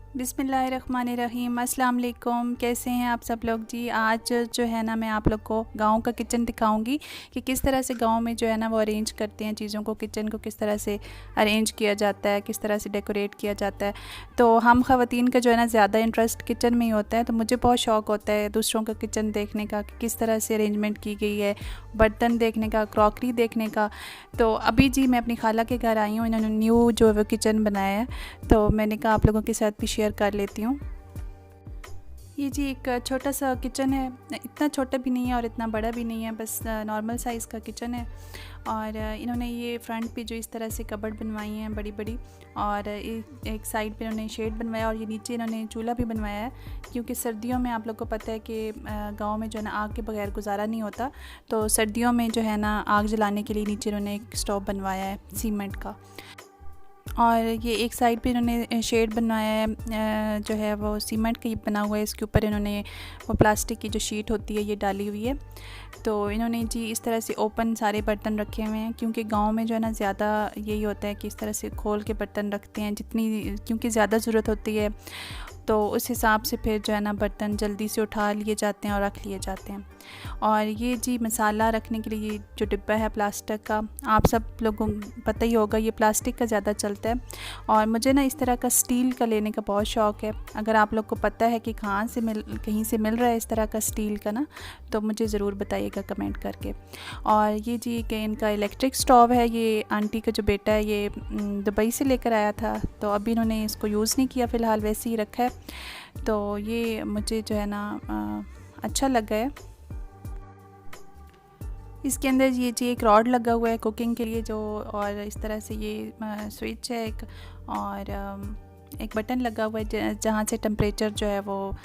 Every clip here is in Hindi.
बिस्मिल्लाहिर्रहमानिर्रहीम। अस्सलाम वालेकुम। कैसे हैं आप सब लोग जी। आज जो है ना मैं आप लोग को गांव का किचन दिखाऊंगी कि किस तरह से गांव में जो है ना वो अरेंज करते हैं चीज़ों को, किचन को किस तरह से अरेंज किया जाता है, किस तरह से डेकोरेट किया जाता है। तो हम ख़वातीन का जो है ना ज़्यादा इंटरेस्ट किचन में ही होता है, तो मुझे बहुत शौक़ होता है दूसरों का किचन देखने का कि किस तरह से अरेंजमेंट की गई है, बर्तन देखने का, क्रॉकरी देखने का। तो अभी जी मैं अपनी खाला के घर आई हूँ, इन्होंने न्यू जो है वो किचन बनाया है, तो मैंने कहा आप लोगों के साथ भी शेयर कर लेती हूँ। ये जी एक छोटा सा किचन है, इतना छोटा भी नहीं है और इतना बड़ा भी नहीं है, बस नॉर्मल साइज़ का किचन है। और इन्होंने ये फ्रंट पे जो इस तरह से कबर्ड बनवाई हैं बड़ी बड़ी, और एक साइड पे इन्होंने शेड बनवाया, और ये नीचे इन्होंने चूल्हा भी बनवाया है क्योंकि सर्दियों में आप लोग को पता है कि गांव में जो है ना आग के बगैर गुजारा नहीं होता। तो सर्दियों में जो है ना आग जलाने के लिए नीचे इन्होंने एक स्टोव बनवाया है सीमेंट का। और ये एक साइड पे इन्होंने शेड बनवाया है, जो है वो सीमेंट का ही बना हुआ है। इसके ऊपर इन्होंने वो प्लास्टिक की जो शीट होती है ये डाली हुई है। तो इन्होंने जी इस तरह से ओपन सारे बर्तन रखे हुए हैं क्योंकि गांव में जो है ना ज़्यादा यही होता है कि इस तरह से खोल के बर्तन रखते हैं जितनी, क्योंकि ज़्यादा ज़रूरत होती है, तो उस हिसाब से फिर जो है ना बर्तन जल्दी से उठा लिए जाते हैं और रख लिए जाते हैं। और ये जी मसाला रखने के लिए ये जो डिब्बा है प्लास्टिक का, आप सब लोगों को पता ही होगा ये प्लास्टिक का ज़्यादा चलता है, और मुझे ना इस तरह का स्टील का लेने का बहुत शौक़ है। अगर आप लोग को पता है कि कहीं से मिल रहा है इस तरह का स्टील का ना, तो मुझे ज़रूर बताइएगा कमेंट करके। और ये जी कि इनका इलेक्ट्रिक स्टोव है, ये आंटी का जो बेटा है ये दुबई से लेकर आया था, तो अभी इन्होंने इसको यूज़ नहीं किया, फ़िलहाल वैसे ही रखा है। तो ये मुझे जो है ना अच्छा लगा है। इसके अंदर ये जी एक रॉड लगा हुआ है कुकिंग के लिए जो, और इस तरह से ये स्विच है एक, और एक बटन लगा हुआ है जहाँ से टेम्परेचर जो है वो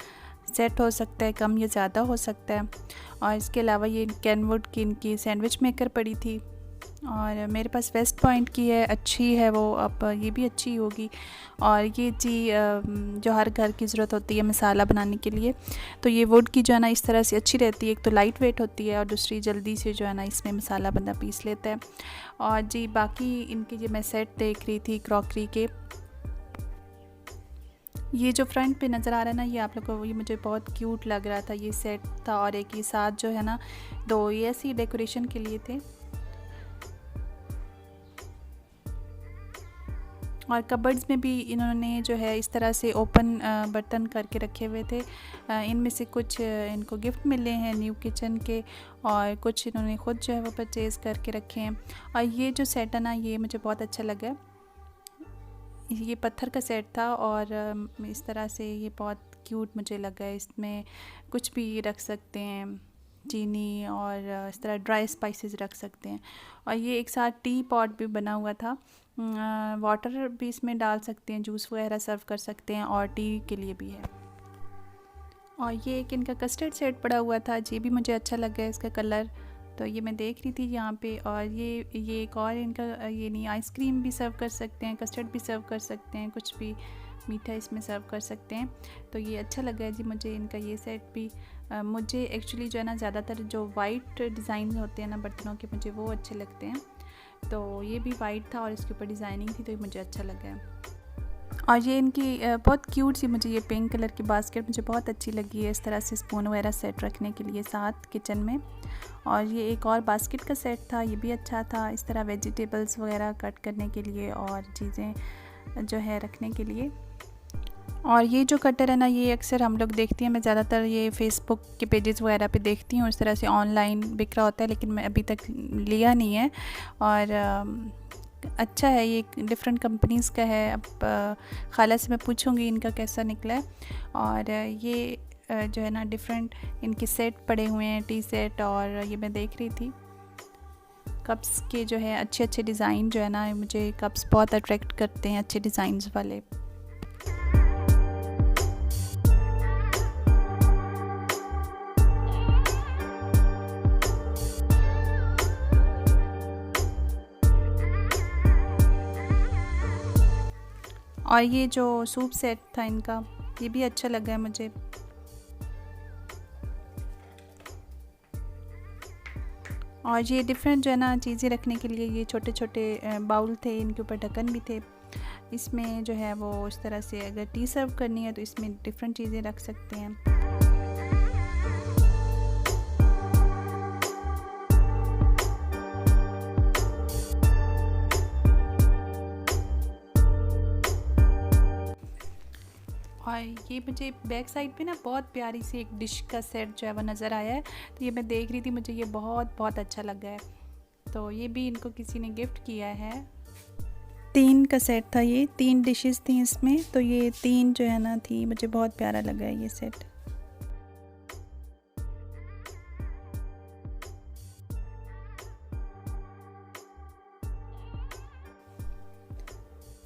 सेट हो सकता है, कम या ज़्यादा हो सकता है। और इसके अलावा ये कैनवुड की इनकी सैंडविच मेकर पड़ी थी, और मेरे पास वेस्ट पॉइंट की है, अच्छी है वो, अब ये भी अच्छी होगी। और ये जी जो हर घर की ज़रूरत होती है मसाला बनाने के लिए, तो ये वुड की जो है ना इस तरह से अच्छी रहती है, एक तो लाइट वेट होती है और दूसरी जल्दी से जो है ना इसमें मसाला बंदा पीस लेता है। और जी बाकी इनके जो मैं सेट देख रही थी क्रॉकरी के, ये जो फ्रंट पे नज़र आ रहा है ना ये आप लोग को, ये मुझे बहुत क्यूट लग रहा था, ये सेट था। और एक ये साथ जो है ना दो ये ऐसी डेकोरेशन के लिए थे। और कबर्ड्स में भी इन्होंने जो है इस तरह से ओपन बर्तन करके रखे हुए थे। इनमें से कुछ इनको गिफ्ट मिले हैं न्यू किचन के, और कुछ इन्होंने ख़ुद जो है वो परचेज़ करके रखे हैं। और ये जो सेट है ना ये मुझे बहुत अच्छा लगा, ये पत्थर का सेट था, और इस तरह से ये बहुत क्यूट मुझे लगा। इसमें कुछ भी रख सकते हैं, चीनी और इस तरह ड्राई स्पाइसेस रख सकते हैं। और ये एक साथ टी पॉट भी बना हुआ था, वाटर भी इसमें डाल सकते हैं, जूस वगैरह सर्व कर सकते हैं, और टी के लिए भी है। और ये एक इनका कस्टर्ड सेट पड़ा हुआ था, ये भी मुझे अच्छा लगा इसका कलर, तो ये मैं देख रही थी यहाँ पे। और ये एक और इनका, ये नहीं, आइसक्रीम भी सर्व कर सकते हैं, कस्टर्ड भी सर्व कर सकते हैं, कुछ भी मीठा इसमें सर्व कर सकते हैं। तो ये अच्छा लगा है जी मुझे इनका ये सेट भी। मुझे एक्चुअली जो है ना ज़्यादातर जो वाइट डिज़ाइन होते हैं ना बर्तनों के, मुझे वो अच्छे लगते हैं। तो ये भी वाइट था और इसके ऊपर डिज़ाइनिंग थी, तो ये मुझे अच्छा लगा है। और ये इनकी बहुत क्यूट सी, मुझे ये पिंक कलर की बास्केट मुझे बहुत अच्छी लगी है, इस तरह से स्पून वगैरह सेट रखने के लिए साथ किचन में। और ये एक और बास्केट का सेट था, ये भी अच्छा था, इस तरह वेजिटेबल्स वगैरह कट करने के लिए और चीज़ें जो है रखने के लिए। और ये जो कटर है ना ये अक्सर हम लोग देखते हैं, मैं ज़्यादातर ये फ़ेसबुक के पेजेस वगैरह पे देखती हूँ, इस तरह से ऑनलाइन बिक रहा होता है, लेकिन मैं अभी तक लिया नहीं है। और अच्छा है, ये डिफरेंट कंपनीज़ का है। अब खाला से मैं पूछूंगी इनका कैसा निकला है। और ये जो है ना डिफरेंट इनके सेट पड़े हुए हैं, टी सेट, और ये मैं देख रही थी कप्स के जो है अच्छे अच्छे डिज़ाइन जो है ना, मुझे कप्स बहुत अट्रैक्ट करते हैं, अच्छे डिज़ाइंस वाले। और ये जो सूप सेट था इनका, ये भी अच्छा लगा है मुझे। और ये डिफरेंट जो है ना चीज़ें रखने के लिए ये छोटे छोटे बाउल थे, इनके ऊपर ढक्कन भी थे। इसमें जो है वो इस तरह से अगर टी सर्व करनी है तो इसमें डिफरेंट चीज़ें रख सकते हैं। और ये मुझे बैक साइड पे ना बहुत प्यारी सी एक डिश का सेट जो है वो नज़र आया है, तो ये मैं देख रही थी, मुझे ये बहुत बहुत अच्छा लगा है। तो ये भी इनको किसी ने गिफ्ट किया है। 3 का सेट था, ये 3 डिशेस थी इसमें, तो ये 3 जो है ना थी, मुझे बहुत प्यारा लगा है ये सेट।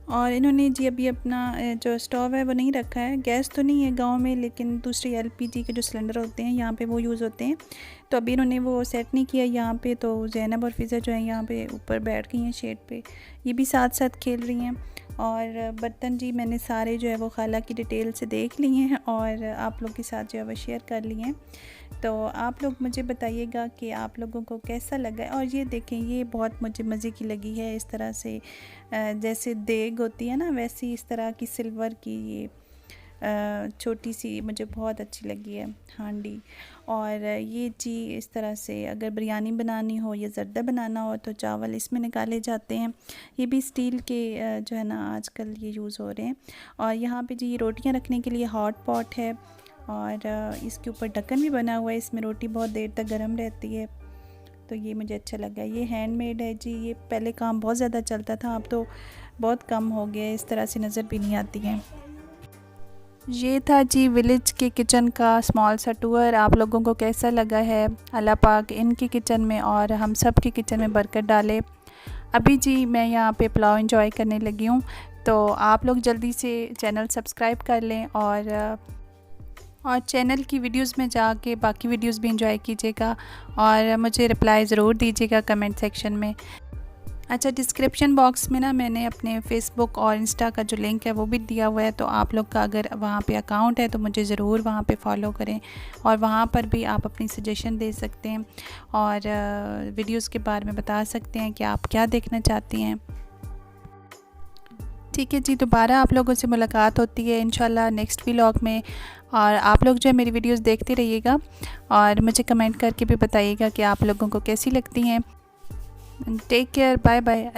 और इन्होंने जी अभी अपना जो स्टोव है वो नहीं रखा है, गैस तो नहीं है गांव में, लेकिन दूसरे एलपीजी के जो सिलेंडर होते हैं यहाँ पे वो यूज़ होते हैं। तो अभी इन्होंने वो सेट नहीं किया यहाँ पे। तो ज़ैनब और फ़िज़ा जो है यहाँ पे ऊपर बैठ गई हैं शेड पे, ये भी साथ साथ खेल रही हैं। और बर्तन जी मैंने सारे जो है वो खाला की डिटेल से देख लिए हैं और आप लोग के साथ जो है वो शेयर कर लिए हैं। तो आप लोग मुझे बताइएगा कि आप लोगों को कैसा लगा है। और ये देखें, ये बहुत मुझे मज़े की लगी है, इस तरह से जैसे देग होती है ना वैसी इस तरह की सिल्वर की ये छोटी सी मुझे बहुत अच्छी लगी है हांडी। और ये जी इस तरह से अगर बिरयानी बनानी हो या ज़र्दा बनाना हो तो चावल इसमें निकाले जाते हैं। ये भी स्टील के जो है ना आजकल ये यूज़ हो रहे हैं। और यहाँ पे जी ये रोटियां रखने के लिए हॉट पॉट है और इसके ऊपर ढक्कन भी बना हुआ है, इसमें रोटी बहुत देर तक गर्म रहती है। तो ये मुझे अच्छा लगा। ये हैंडमेड है जी, ये पहले काम बहुत ज़्यादा चलता था, अब तो बहुत कम हो गया, इस तरह से नज़र भी नहीं आती हैं। ये था जी विलेज के किचन का स्मॉल सा टूर। आप लोगों को कैसा लगा है? अल्लाह पाक इनकी किचन में और हम सब की किचन में बरकत डाले। अभी जी मैं यहाँ पे पुलाव एंजॉय करने लगी हूँ, तो आप लोग जल्दी से चैनल सब्सक्राइब कर लें और चैनल की वीडियोस में जाके बाकी वीडियोस भी एंजॉय कीजिएगा और मुझे रिप्लाई ज़रूर दीजिएगा कमेंट सेक्शन में। अच्छा, डिस्क्रिप्शन बॉक्स में ना मैंने अपने फ़ेसबुक और इंस्टा का जो लिंक है वो भी दिया हुआ है, तो आप लोग का अगर वहाँ पे अकाउंट है तो मुझे ज़रूर वहाँ पे फॉलो करें और वहाँ पर भी आप अपनी सजेशन दे सकते हैं और वीडियोस के बारे में बता सकते हैं कि आप क्या देखना चाहती हैं। ठीक है जी, दोबारा आप लोगों से मुलाकात होती है इंशाल्लाह नेक्स्ट व्लॉग में। और आप लोग जो है मेरी वीडियोस देखते रहिएगा और मुझे कमेंट करके भी बताइएगा कि आप लोगों को कैसी लगती हैं। Take care, bye bye.